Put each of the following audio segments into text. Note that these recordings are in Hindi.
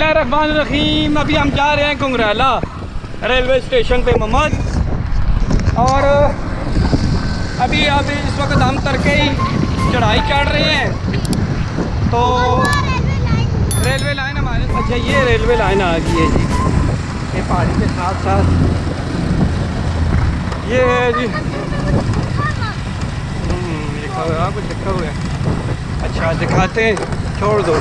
बिस्मिल्लाहिर्रहमानिर्रहीम। अभी हम जा रहे हैं घुंघराला रेलवे स्टेशन पे मोहम्मद। और अभी इस वक्त हम तरके ही चढ़ाई चढ़ रहे हैं। तो रेलवे लाइन हमारे, अच्छा ये रेलवे लाइन आ गई है जी, ये पहाड़ी के साथ साथ ये है जी। लिखा हुआ है, कुछ लिखा हुआ है। अच्छा दिखाते हैं, छोड़ दो।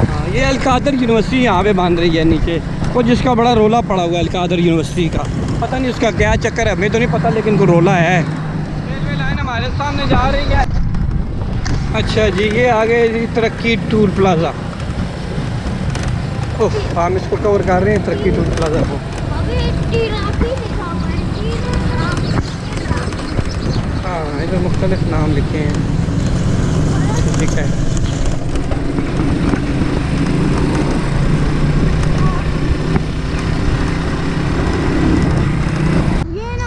हाँ ये अलकादर यूनिवर्सिटी यहाँ पे बांध रही है नीचे, वो जिसका बड़ा रोला पड़ा हुआ है अलकादर यूनिवर्सिटी का। पता नहीं उसका क्या चक्कर है, हमें तो नहीं पता, लेकिन को रोला है। रेलवे लाइन हमारे सामने जा रही है। अच्छा जी ये आगे जी तरक्की टूल प्लाज़ा। ओह हम इसको कवर कर रहे हैं, तरक्की टूल प्लाज़ा को। हाँ इधर मुख्तलिफ नाम लिखे हैं, ठीक है।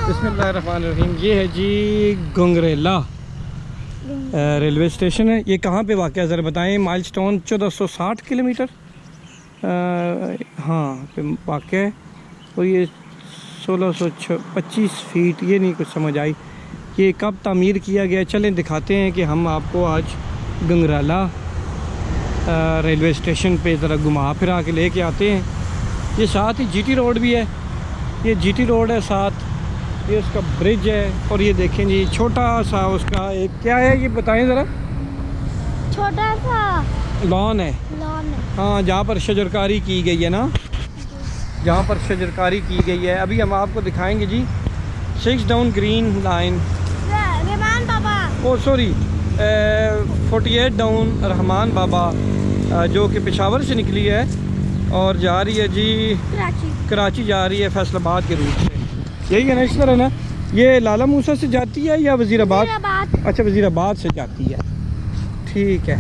बिस्मिल्लाहिर्रहमानिर्रहीम। ये है जी घुंघराला रेलवे स्टेशन है। ये कहाँ पे वाक़ है ज़रा बताएं। माइलस्टोन 1460 किलोमीटर हाँ पे वाक़ है। और ये 1625 फीट, ये नहीं कुछ समझ आई ये कब तामीर किया गया। चलें दिखाते हैं कि हम आपको आज घुंघराला रेलवे स्टेशन पे ज़रा घुमा फिरा के लेके आते हैं। ये साथ ही जीटी रोड भी है, ये जीटी रोड है साथ, ये उसका ब्रिज है। और ये देखें जी छोटा सा उसका एक क्या है ये बताएं ज़रा। छोटा सा लॉन है, हाँ जहाँ पर शजरकारी की गई है ना, जहाँ पर शजरकारी की गई है। अभी हम आपको दिखाएंगे जी 6 डाउन ग्रीन लाइन, रहमान बाबा, ओ सॉरी 48 डाउन रहमान बाबा, जो कि पेशावर से निकली है और जा रही है जी कराची जा रही है फैसलाबाद के रूट से। यही है ना, इस तरह ना। ये लाला मूसा से जाती है या वज़ीराबाद? अच्छा वज़ीराबाद से जाती है, ठीक है।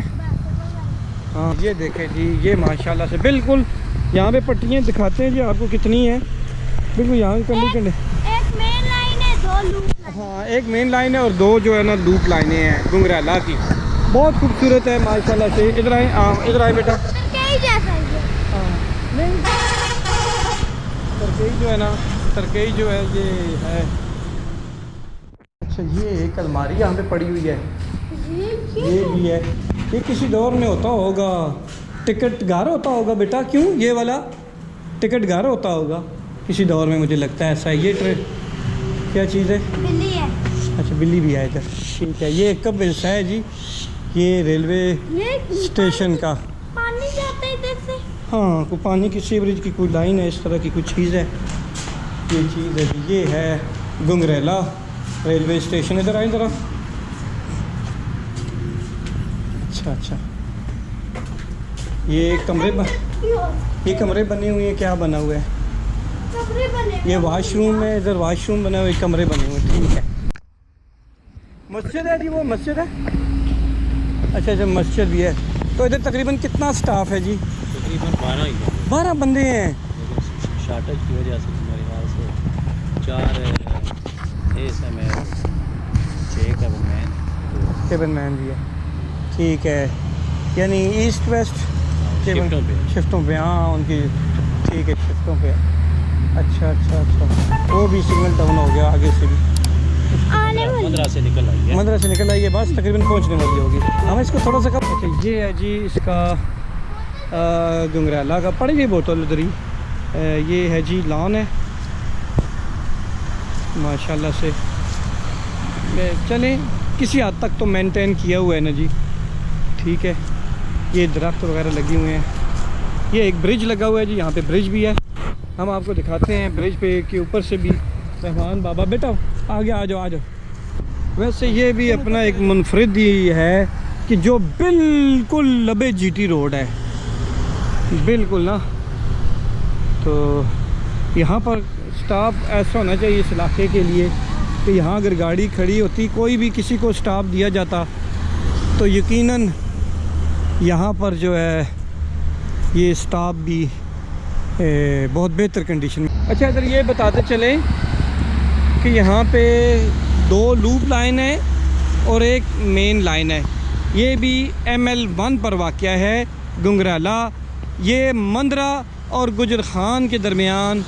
हाँ ये देखें जी, ये माशाल्लाह से बिल्कुल यहाँ पे पट्टियाँ दिखाते हैं जी आपको कितनी है। बिल्कुल यहाँ कंडे कंडे एक मेन लाइन है, दो लूप लाइन। हाँ एक मेन लाइन है और दो जो है ना लूप लाइनें हैं घुंघराला की। बहुत खूबसूरत है माशाल्लाह से। इधर आए, इधर आए बेटा। तरकेई जैसा है। हाँ नहीं तरकेई जो है ना, तरकेई जो है ये है। अच्छा ये एक अलमारी यहाँ पे पड़ी हुई है, ये भी है। ये किसी दौर में होता होगा, टिकट घर होता होगा बेटा। क्यों ये वाला टिकट घर होता होगा किसी दौर में, मुझे लगता है ऐसा है। ये ट्रेन क्या चीज़ है? बिल्ली है। अच्छा बिल्ली भी है इधर, ठीक है। ये कब हिस्सा है जी ये रेलवे स्टेशन का? पानी जाता है इधर से। हाँ कोई पानी की सीवरेज की कोई लाइन है, इस तरह की कुछ चीज़ है। ये चीज़ है जी, ये है घुंघराला रेलवे स्टेशन। इधर आए ज़रा। अच्छा अच्छा ये कमरे बने हुए हैं। क्या बना हुआ है? कमरे बने। ये वाशरूम है, इधर वाशरूम बना हुआ है, कमरे बने हुए हैं, ठीक है। मस्जिद है जी, वो मस्जिद है। अच्छा अच्छा मस्जिद भी है। तो इधर तकरीबन कितना स्टाफ है जी? तकरीबन 12 ही है। 12 बंदे हैं। शार्टेज की वजह से मेरे ख्याल से 4 एएसएम है, 6 केबिन मैन भी है, ठीक है। यानी ईस्ट वेस्ट शिफ्टों पे हाँ उनकी, ठीक है शिफ्टों पे। अच्छा अच्छा अच्छा वो भी सिग्नल डाउन हो गया आगे से भी। मंदरा से निकल आई है, मंदरा से निकल आई है, बस तकरीबन पहुंचने वाली होगी। हम इसको थोड़ा सा कब। अच्छा ये है जी इसका घुंघराला का, पड़ गई बोतल उधर ही। ये है जी लॉन है माशाल्लाह से। चलें किसी हद तक तो मेंटेन किया हुआ है ना जी, ठीक है। ये दरख्त वगैरह लगे हुए हैं। ये एक ब्रिज लगा हुआ है जी, यहाँ पे ब्रिज भी है। हम आपको दिखाते हैं ब्रिज पे के ऊपर से भी रहमान बाबा। बेटा आगे आ जाओ आ जाओ। वैसे ये भी अपना एक मुनफरिद ही है कि जो बिल्कुल लबे जीटी रोड है, बिल्कुल ना। तो यहाँ पर स्टाफ ऐसा होना चाहिए इस इलाके के लिए कि यहाँ अगर गाड़ी खड़ी होती, कोई भी किसी को स्टाफ दिया जाता, तो यकीनन यहाँ पर जो है ये स्टाफ भी बहुत बेहतर कंडीशन में। अच्छा इधर ये बताते चलें कि यहाँ पे 2 लूप लाइन है और एक मेन लाइन है। ये भी ML1 पर वाक़या है गुंगराला। ये मंदरा और गुजर खान के दरमियान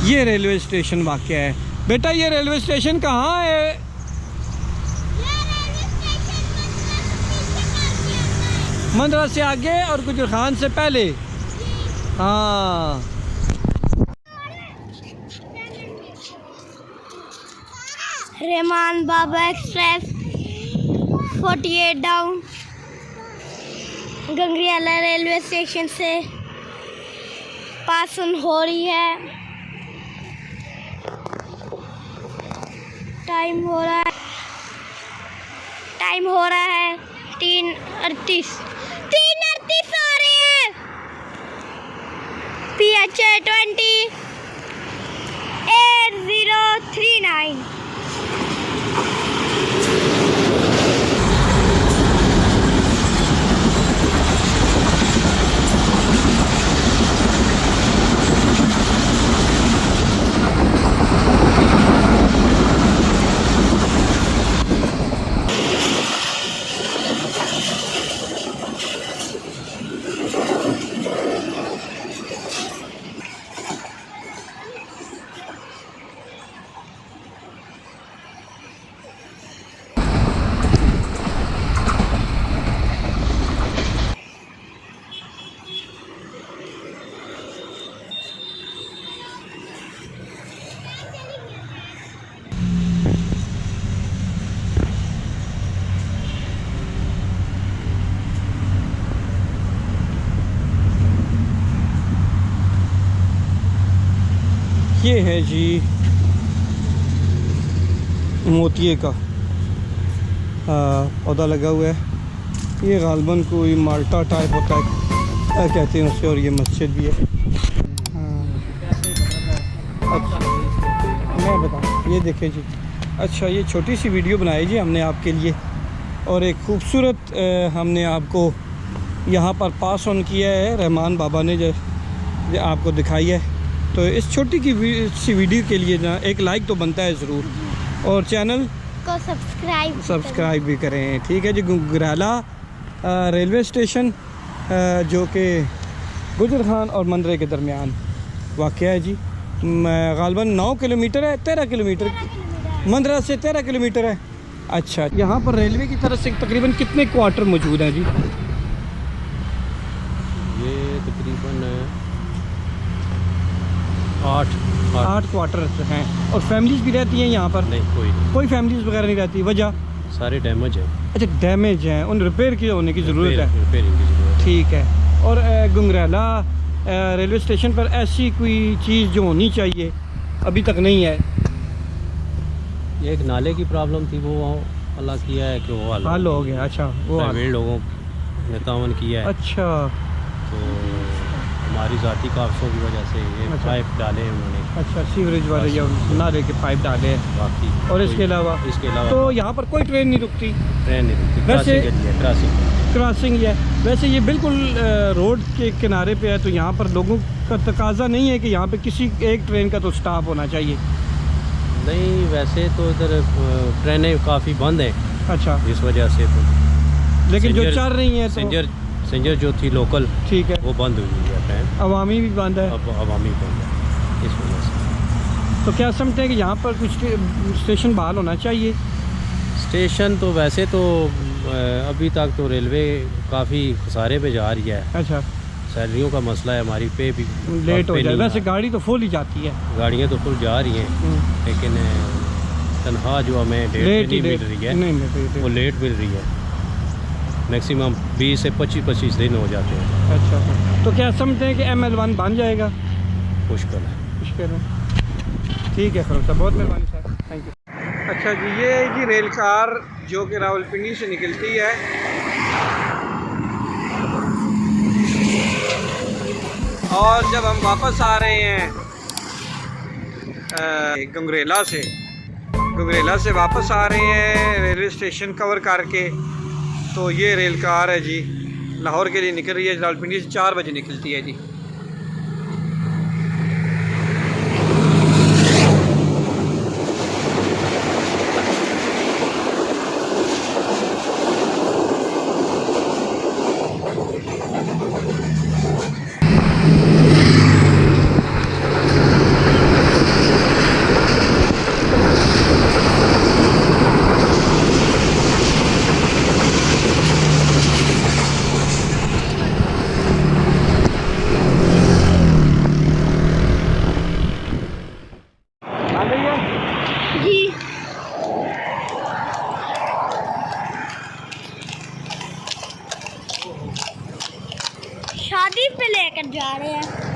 ये रेलवे स्टेशन वाक़या है। बेटा ये रेलवे स्टेशन कहाँ है? ये रेलवे स्टेशन मंदरा से आगे और गुजर खान से पहले। हाँ रहमान बाबा एक्सप्रेस 48 डाउन गंगरियाला रेलवे स्टेशन से पास ऑन हो रही है। टाइम हो रहा है 3:38 आ रहे हैं। PH 20 8039। ये है जी मोतिये का पौधा लगा हुआ है। ये गालबन कोई माल्टा टाइप होता है, क्या कहते हैं उसे। और ये मस्जिद भी है। अच्छा मैं बताऊँ, ये देखें जी। अच्छा ये छोटी सी वीडियो बनाई जी हमने आपके लिए, और एक खूबसूरत हमने आपको यहाँ पर पास ऑन किया है। रहमान बाबा ने जो आपको दिखाई है, तो इस छोटी सी वीडियो के लिए ना एक लाइक तो बनता है ज़रूर, और चैनल को सब्सक्राइब भी करें। ठीक है जी। गुंगराला रेलवे स्टेशन जो कि गुजर खान और मंदरे के दरमियान वाक़या है जी। गालबन 9 किलोमीटर है, 13 किलोमीटर मंदरा से 13 किलोमीटर है। अच्छा यहाँ पर रेलवे की तरफ से तकरीबन कितने क्वार्टर मौजूद हैं जी? ये तकरीबन 8 क्वार्टर हैं। और फैमिलीज़ भी रहती हैं यहाँ पर? नहीं, कोई फैमिलीज़ वगैरह नहीं रहती। वजह? सारे डैमेज है। अच्छा डैमेज हैं, उन रिपेयर की होने की ज़रूरत है। रिपेयरिंग की ज़रूरत है। ठीक है। और गुंगराला रेलवे स्टेशन पर ऐसी कोई चीज़ जो होनी चाहिए अभी तक नहीं है? ये एक नाले की प्रॉब्लम थी, वो अल्लाह किया है कि वो हल हो गया। अच्छा वो प्राइवेट लोगों ने तावन किया है। अच्छा तो हमारी ज़ाती कागज़ों की वजह से ये अच्छा। पाइप डाले हैं उन्होंने। अच्छा सीवरेज वाले या नाले के पाइप डाले हैं। बाकी और इसके अलावा तो यहाँ पर कोई ट्रेन नहीं रुकती? ट्रेन नहीं रुकती। वैसे क्रॉसिंग है। वैसे ये बिल्कुल रोड के किनारे पे है, तो यहाँ पर लोगों का तकाजा नहीं है कि यहाँ पे किसी एक ट्रेन का तो स्टॉप होना चाहिए? नहीं, वैसे तो इधर ट्रेनें काफ़ी बंद हैं। अच्छा इस वजह से तो। लेकिन जो चल रही हैं तो सिंजर जो थी लोकल, ठीक है, वो बंद हुई है ट्रेन। अवामी भी बंद है। अब अवामी बंद है इस वजह से। तो क्या समझते हैं कि यहाँ पर कुछ स्टेशन बहाल होना चाहिए? स्टेशन तो वैसे तो अभी तक तो रेलवे काफ़ी खसारे पे जा रही है। अच्छा सैलरियों का मसला है, हमारी पे भी लेट हो जाए। वैसे गाड़ी तो फुल ही जाती है, गाड़ियाँ तो फुल जा रही हैं, लेकिन तनख्वाह जो हमें डेट नहीं मिल रही है, वो लेट मिल रही है। मैक्सिमम 20 से 25 दिन हो जाते हैं। अच्छा तो क्या समझते हैं कि ML1 बन जाएगा? मुश्किल है। ठीक है खैर, बहुत मेहरबानी साहब, थैंक यू। अच्छा जी ये जी रेल कार जो कि रावलपिंडी से निकलती है, और जब हम वापस आ रहे हैं गुंगरेला से वापस आ रहे हैं रेलवे स्टेशन कवर करके, तो ये रेल कार है जी लाहौर के लिए निकल रही है। रावलपिंडी से 4 बजे निकलती है जी। है? जी शादी पे लेकर जा रहे हैं।